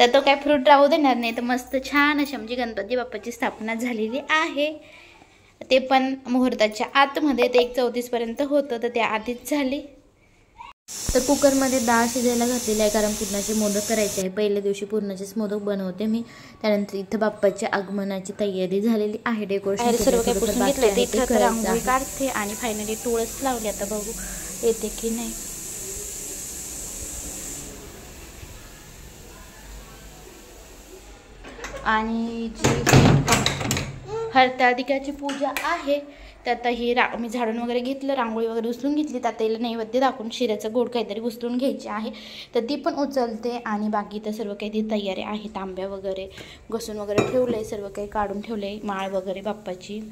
तर तो काय फ्रूट राहू देणार नाही. तर मस्त छान अशी आमची गणपती बाप्पाची स्थापना झालेली आहे. ते पण मुहूर्ताच्या आतमध्ये. ते 1:34 पर्यंत होतं, तर त्या आधीच झाली. तर कुकरमध्ये डाळ शिजायला घातलेली आहे, कारण पुरणाचे मोदक करायचे आहे. पहिल्या दिवशी पुरणाचेच मोदक बनवते मी. त्यानंतर इथं बाप्पाच्या आगमनाची तयारी झालेली आहे. डेकोरेशन सर्व काही पुसून घेतलं. ते इथं रांगोळी काढते आणि फायनली तुळस लावली. आता बघू येते की नाही. आणि जी हरतालिकाची पूजा आहे, तर आता ही मी झाडून वगैरे घेतलं, रांगोळी वगैरे उचलून घेतली. आता हिला नैवेद्य दाखवून शिऱ्याचं गोड काहीतरी उचलून घ्यायचे आहे, तर ती पण उचलते. आणि बाकी तर सर्व काही ती तयारी आहे. तांब्या वगैरे घसून वगैरे ठेवलं आहे, सर्व काही काढून ठेवलं आहे, माळ वगैरे बाप्पाची.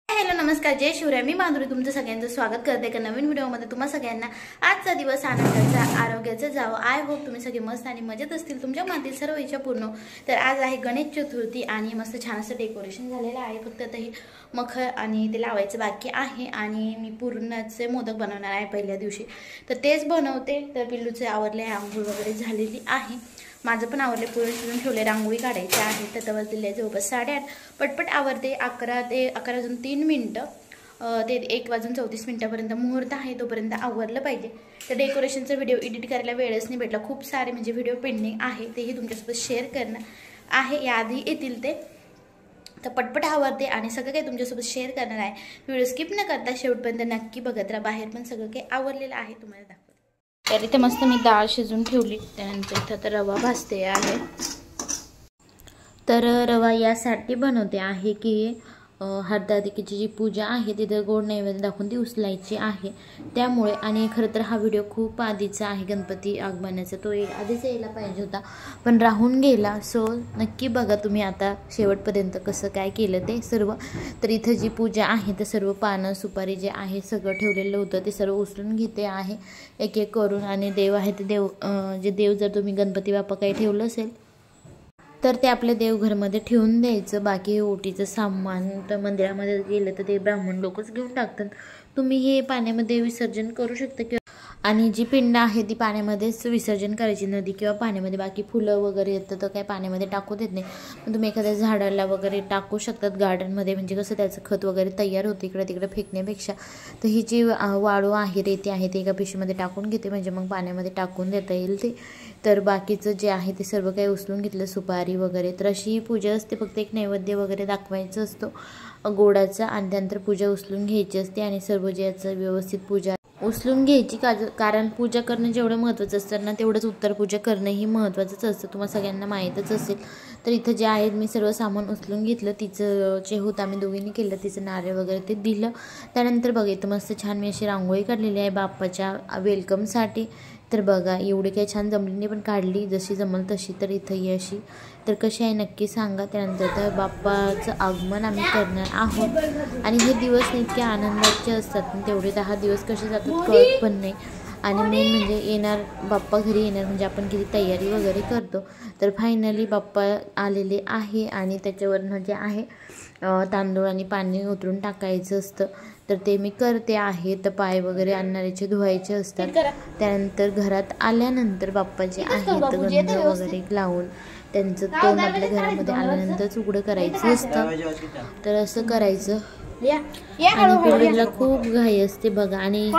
हॅलो नमस्कार, जय शिवराय. मी माधुरी तुमचं सगळ्यांचं स्वागत करते एका नवीन व्हिडिओमध्ये. तुम्हा सगळ्यांना आजचा दिवस आनंदाचा आरोग्याचा जावं. आय होप तुम्ही सगळे मस्त आणि मजेत असतील, तुमच्या मनातील सर्व इच्छा पूर्ण. तर आज आहे गणेश चतुर्थी आणि मस्त छान असं डेकोरेशन झालेलं आहे. फक्त आता हे मखर आणि ते लावायचं बाकी आहे. आणि मी पुरणाचे मोदक बनवणार आहे पहिल्या दिवशी, तर तेच बनवते. तर पिल्लूचे आवरले, आंघोळ वगैरे झालेली आहे. माझं पण आवरले, पुरण शिजून ठेवले, रांगोळी काढायची आहे. तर तवा दिले जवळपास 8:30. पटपट आवरते. 11 ते 11 वाजून 3 मिनटं, ते 1 वाजून 34 मिनटापर्यंत मुहूर्त आहे, तोपर्यंत आवरलं पाहिजे. तर डेकोरेशनचा व्हिडिओ एडिट करायला वेळच नाही भेटला. खूप सारे म्हणजे व्हिडिओ पेंडिंग आहे, तेही तुमच्यासोबत शेअर करणं आहे. याआधी येतील ते. तर पटपट आवरते आणि सगळं काही तुमच्यासोबत शेअर करणार आहे. व्हिडिओ स्किप न करता शेवटपर्यंत नक्की बघत राहा. बाहेर पण सगळं काही आवरलेलं आहे, तुम्हाला दाखवते. तर इथे मस्त मी डाळ शिजून ठेवली. त्यानंतर इथं तर रवा भाजते आहे. तर रवा यासाठी बनवते आहे की हरतालिकेची जी पूजा आहे तिथं गोड नैवेद्य दाखवून ती उचलायची आहे, त्यामुळे. आणि खरं तर हा व्हिडिओ खूप आधीचा आहे, गणपती आगमनाचा. तो आधीच यायला पाहिजे होता, पण राहून गेला. सो नक्की बघा तुम्ही आता शेवटपर्यंत कसं काय केलं ते सर्व. तर इथं जी पूजा आहे तर सर्व पानं सुपारी जे आहे सगळं ठेवलेलं होतं, ते सर्व उचलून घेते आहे एक एक करून. आणि देव आहे ते देव जर तुम्ही गणपती बाप्पा काही ठेवलं असेल तर ते आपल्या देवघरमध्ये ठेवून द्यायचं. बाकी ओटीचं सामान तर मंदिरामध्ये गेलं तर ते ब्राह्मण लोकच घेऊन टाकतात. तुम्ही हे पाण्यामध्ये विसर्जन करू शकता, किंवा आणि जी पिंड आहे ती पाण्यामध्येच विसर्जन करायची, नदी किंवा पाण्यामध्ये. बाकी फुलं वगैरे येतं तर काही पाण्यामध्ये टाकू देत नाही, पण तुम्ही एखाद्या झाडाला वगैरे टाकू शकतात गार्डनमध्ये. म्हणजे कसं त्याचं खत वगैरे तयार होतं इकडे तिकडे फेकण्यापेक्षा. तर ही जी वाळू आहे, रेती आहे, ते एका पिशवीमध्ये टाकून घेते, म्हणजे मग पाण्यामध्ये टाकून देता येईल ते. तर बाकीचं जे आहे ते सर्व काही उचलून घेतलं, सुपारी वगैरे. तर अशी ही पूजा असते. फक्त एक नैवेद्य वगैरे दाखवायचं असतो गोडाचा, आणि त्यानंतर पूजा उचलून घ्यायची असते. आणि सर्व जे याचं व्यवस्थित पूजा उचलून घ्यायची, कारण पूजा करणं जेवढं महत्त्वाचं असतं ना, तेवढंच उत्तर पूजा करणंही महत्त्वाचंच असतं, तुम्हाला सगळ्यांना माहीतच असेल. तर इथं जे आहे मी सर्व सामान उचलून घेतलं. तिचं जे होतं आम्ही दोघींनी केलं, तिचं नारळ वगैरे ते दिलं. त्यानंतर बघा इथं मस्त छान मी अशी रांगोळी काढलेली आहे बाप्पाच्या वेलकमसाठी. तर बघा एवढी काही छान जमली नाही, पण काढली जशी जमल तशी. तर इथं ही अशी, तर कशी आहे नक्की सांगा. त्यानंतर तर बाप्पाचं आगमन आम्ही करणार आहोत. आणि हे दिवस इतके आनंदाचे असतात, पण तेवढे 10 दिवस कसे जातात कळत पण नाही. आणि मेन म्हणजे येणार बाप्पा घरी येणार म्हणजे आपण किती तयारी वगैरे करतो. तर फायनली बाप्पा आलेले आहे, आणि त्याच्यावरनं जे आहे तांदूळ आणि पाणी उतरून टाकायचं असतं. तर ते मी करते आहे. तर पाय वगैरे आणणाऱ्याचे धुवायचे असतात. त्यानंतर घरात आल्यानंतर बाप्पा जे आहे तर गंध वगैरे लावून त्यांचं तोंड आपल्या घरामध्ये आल्यानंतरच उघडं करायचं असतं. तर असं करायचं. आणि पिढीला खूप घाई असते बघा. आणि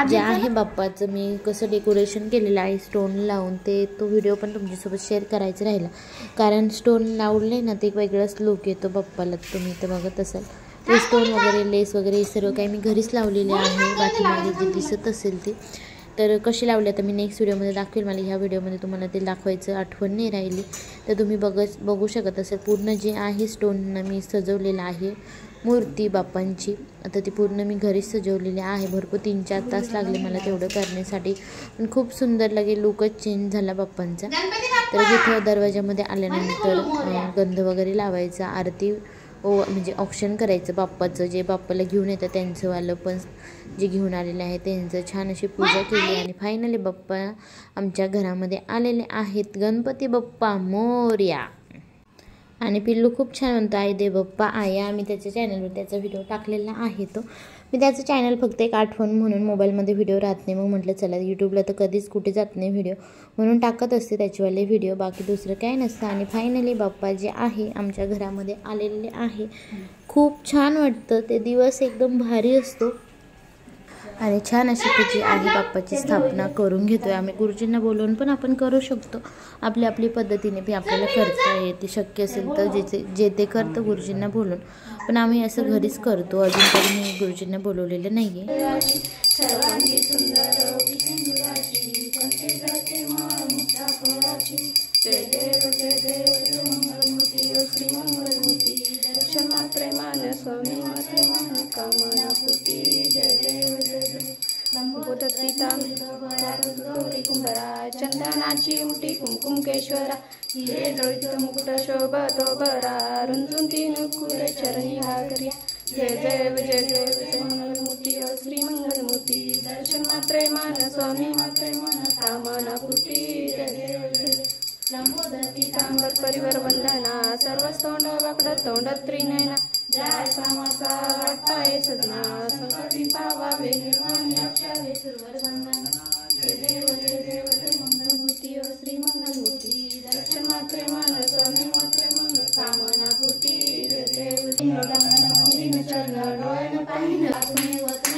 जे आहे बाप्पाचं मी कसं डेकोरेशन केलेलं आहे स्टोन लावून, तो व्हिडिओ पण तुमच्यासोबत शेअर करायचं राहिला. कारण स्टोन लावले ना ते एक वेगळाच लुक येतो बाप्पाला. तुम्ही तर बघत असाल ते स्टोन वगैरे, लेस वगैरे सर्व काही मी घरीच लावलेले आहे. बाकी माझे जे दिसत असेल ते तर कशी लावले तर मी नेक्स्ट व्हिडिओमध्ये दाखवेल. मला ह्या व्हिडिओमध्ये तुम्हाला ते दाखवायचं आठवण नाही राहिली, तर तुम्ही बघू शकत असेल. पूर्ण जे आहे स्टोननं मी सजवलेलं आहे मूर्ती बाप्पांची. आता ती पूर्ण मी घरीच सजवलेली आहे. भरपूर 3-4 तास लागले मला तेवढं करण्यासाठी, पण खूप सुंदर लागेल. लुकच चेंज झाला बाप्पांचा. तर तिथं दरवाजामध्ये आल्यानंतर गंध वगैरे लावायचा, आरती म्हणजे ऑप्शन करायचं बाप्पाचं. जे बाप्पाला घेऊन येतं त्यांचंवालं पण जे घेऊन आलेले आहे त्यांचं छान अशी पूजा केली. आणि फायनली बाप्पा आमच्या घरामध्ये आलेले आहेत. गणपती बाप्पा मोरया. आणि पिल्लू खूप छान म्हणतो आई दे बाप्पा आया. आम्ही त्याच्या चॅनलवर त्याचा व्हिडिओ टाकलेला आहे तो. मी त्याचं चॅनल फक्त एक आठवण म्हणून मोबाईलमध्ये व्हिडिओ राहत नाही, मग म्हटलं चला यूट्यूबला तर कधीच कुठे जात नाही व्हिडिओ, म्हणून टाकत असते त्याचेवाले व्हिडिओ, बाकी दुसरं काय नसतं. आणि फायनली बाप्पा जे आहे आमच्या घरामध्ये आलेले आहे. खूप छान वाटतं, ते दिवस एकदम भारी असतो. आणि छान अशी त्याची आहे बाप्पाची स्थापना करून घेतोय आम्ही. गुरुजींना बोलवून पण आपण करू शकतो, आपल्या आपली पद्धतीने बी आपल्याला करता येते. शक्य असेल तर जे ते करतं गुरुजींना बोलून, पण आम्ही असं घरीच करतो. अजून तरी मी गुरुजींना बोलवलेलं नाही आहे. चंदनाची मुठी कुमकुमकेश्वरा, हिरे जळित मुकुट शोभतो बरा, रुंजून तीन कुरे चरणी घागरिया. जय जय जय जय जय मंगलमूर्ती श्री मंगलमूर्ती, दर्शन मात्रे मान स्वामी मात्रे मान कामना पूर्ती. जय जय जय लंबोदर पीतांबर परिवर वंदना, सर्वस्तोंड वाकड तोंड त्रिनयना. जय सामाचा वाटताय सदना, संकटी पावावे निर्वाणी अक्षावे सुरवर वंदना. जय देव जय देव जय मंगलमूर्ती श्री मंगलमूर्ती, दर्शन मात्रे मान स्वामी मात्रे मान कामना पूर्ती. जय देव दिन चरण डोळ्यानं पाहिलं आत्मे वतने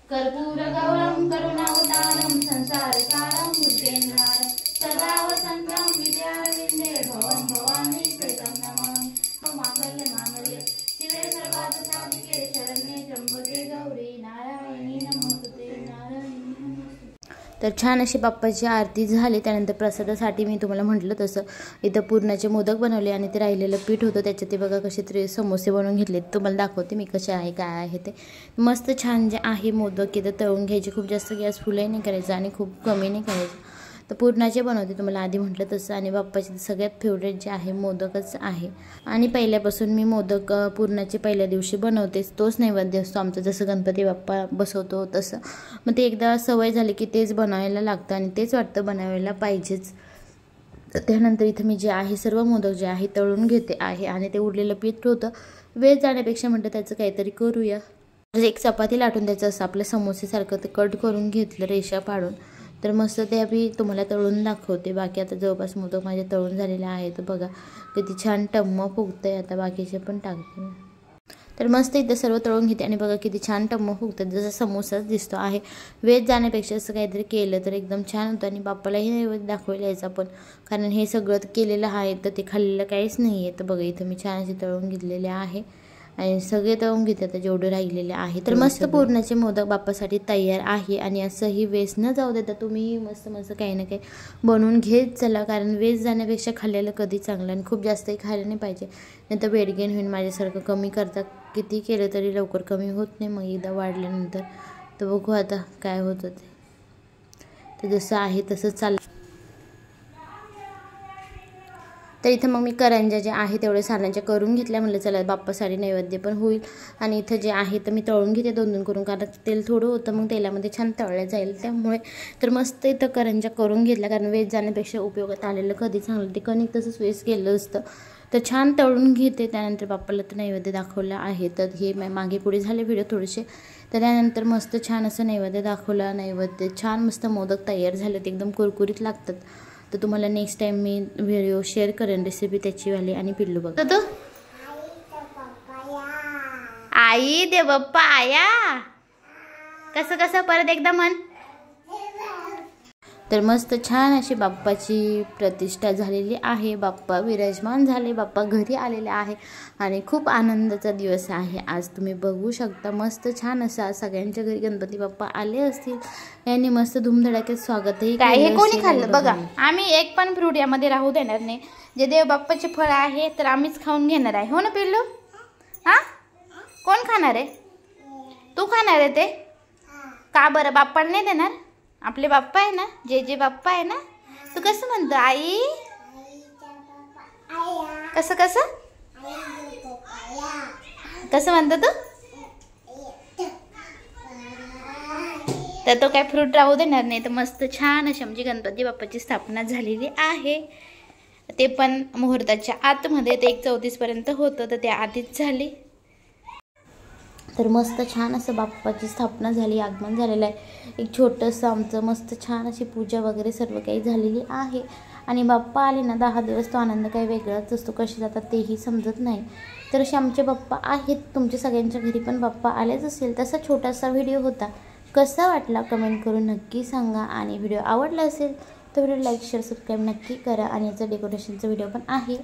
कर्पूर गौरम करुणावतारम संसार सारम भूतेन्द्रारम सदा वसंतम विद्याविंदे भवम भवानी प्रीतम नमामि. मांगल्य मांगल्य शिवे सर्वार्थ साधिके शरण्ये त्र्यंबके गौरी नारायणी नमोस्तुते नारायणी नमोस्तुते. तर छान अशी बाप्पाची आरती झाली. त्यानंतर प्रसादासाठी मी तुम्हाला म्हटलं तसं इथं पुरणाचे मोदक बनवले आणि ते राहिलेलं पीठ होतं त्याच्यात ते बघा कसे तरी समोसे बनवून घेतले. तुम्हाला दाखवते मी कसे आहे काय आहे ते. मस्त छान जे आहे मोदक इथं तळून घ्यायचे, खूप जास्त गॅस फुलही नाही करायचं आणि खूप कमी नाही करायचं. तर पुरणाचे बनवते तुम्हाला आधी म्हटलं तसं. आणि बाप्पाचे सगळ्यात फेवरेट जे आहे मोदकच आहे. आणि पहिल्यापासून मी मोदक पुरणाचे पहिल्या दिवशी बनवतेच, तोच नैवेद्य असतो आमचा. जसं गणपती बाप्पा बसवतो तसं, मग ते एकदा सवय झाली की तेच बनवायला लागतं आणि तेच वाटतं बनवायला पाहिजेच. त्यानंतर इथं मी जे आहे सर्व मोदक जे आहे तळून घेते आहे. आणि ते उरलेलं पीठ होतं, वेळ जाण्यापेक्षा म्हटलं त्याचं काहीतरी करूया. एक चपाती लाटून त्याचं असं आपल्या समोसेसारखं ते कट करून घेतलं रेषा पाडून. तर मस्त ते आम्ही तुम्हाला तळून दाखवते. बाकी आता जवळपास मोदक माझे तळून झालेले आहे. तर बघा किती छान टम्म फुगतंय. आता बाकीचे पण टाकते. तर मस्त इथं सर्व तळून घेते आणि बघा किती छान टम्म फुगतात, जसं समोसाच दिसतो आहे. वेज जाण्यापेक्षा असं काहीतरी केलं तर एकदम छान होतं. आणि बाप्पालाही नैवेद्य दाखवायला यायचं आपण, कारण हे सगळं केलेलं आहे तर ते खाल्लेलं काहीच नाही आहे. तर बघा इथं मी छान असे तळून घेतलेले आहे आणि सगळे तळून घेते आता जेवढे राहिलेले आहे. तर मस्त पुरणाचे मोदक बाप्पासाठी तयार आहे. आणि असंही वेस्ट न जाऊ देता तुम्ही मस्त मस्त काही ना काही बनवून घेत चला, कारण वेस्ट जाण्यापेक्षा खाल्लेलं कधी चांगलं. आणि खूप जास्तही खायला नाही पाहिजे, नाही तर वेट गेन होईल. माझ्यासारखं कमी करता किती केलं तरी लवकर कमी होत नाही, मग एकदा वाढल्यानंतर. तर बघू आता काय होतं ते. तर जसं आहे तसं चाललं. तर इथं मग मी करंज्या जे आहे तेवढे सारण्याच्या करून घेतल्या. म्हटलं चला बाप्पासाठी नैवेद्य पण होईल. आणि इथं जे आहे तर मी तळून घेते 2-2 करून, कारण तेल थोडं होतं मग तेलामध्ये छान तळल्या जाईल त्यामुळे. तर मस्त इथं करंज्या करून घेतल्या, कारण वेस्ट जाण्यापेक्षा उपयोगात आलेलं कधी चांगलं. ते कणिक तसंच वेस्ट केलं असतं. तर छान तळून घेते. त्यानंतर बाप्पाला तर नैवेद्य दाखवला आहे. तर हे मागे पुढे झाले व्हिडिओ थोडेसे. तर त्यानंतर मस्त छान असं नैवेद्य दाखवला. नैवेद्य छान मस्त मोदक तयार झाले, ते एकदम कुरकुरीत लागतात. तर तुम्हाला नेक्स्ट टाइम मी व्हिडिओ शेअर करेन रेसिपी त्याचीवाली. आणि पिल्लू बघा तो आई दे बाप्पा आया कसं कसं परत एकदा म्हण. तर मस्त छान अशी बाप्पाची प्रतिष्ठा झालेली आहे. बाप्पा विराजमान झाले, बाप्पा घरी आलेले आहे आणि खूप आनंदाचा दिवस आहे आज. तुम्ही बघू शकता मस्त छान असं सगळ्यांच्या घरी गणपती बाप्पा आले असतील. यांनी मस्त धूमधडाक्यात स्वागतही केलं. हे कोणी खाल्लं बघा. आम्ही एक पण फ्रूट यामध्ये राहू देणार नाही. जे देव बाप्पाचे फळ आहे तर आम्हीच खाऊन घेणार आहे. हो ना पिल्लू? हा कोण खाणार आहे? तू खाणार आहे ते? का बरं बाप्पाला नाही देणार? आपले बाप्पा आहे ना, जे बाप्पा आहे ना, तू कसं म्हणतो आई? कसं कसं कसं म्हणतो तू? तर तो काय फ्रूट राहू देणार नाही. तर मस्त छान अशी आमची गणपती बाप्पाची स्थापना झालेली आहे. ते पण मुहूर्ताच्या आतमध्ये. ते 1:34 पर्यंत होतं, तर त्या आधीच झाली. तर मस्त छान असं बाप्पाची स्थापना झाली, आगमन झालेलं आहे. एक छोटंसं आमचं मस्त छान अशी पूजा वगैरे सर्व काही झालेली आहे. आणि बाप्पा आले ना 10 दिवस, तो आनंद काही वेगळाच असतो. कसे जातात तेही समजत नाही. तर असे आमचे बाप्पा आहेत. तुमच्या सगळ्यांच्या घरी पण बाप्पा आलेच असेल. तसा छोटासा व्हिडिओ होता. कसा वाटला कमेंट करून नक्की सांगा. आणि व्हिडिओ आवडला असेल तर व्हिडिओ लाईक शेअर सबस्क्राईब नक्की करा. आणि याचं डेकोरेशनचा व्हिडिओ पण आहे.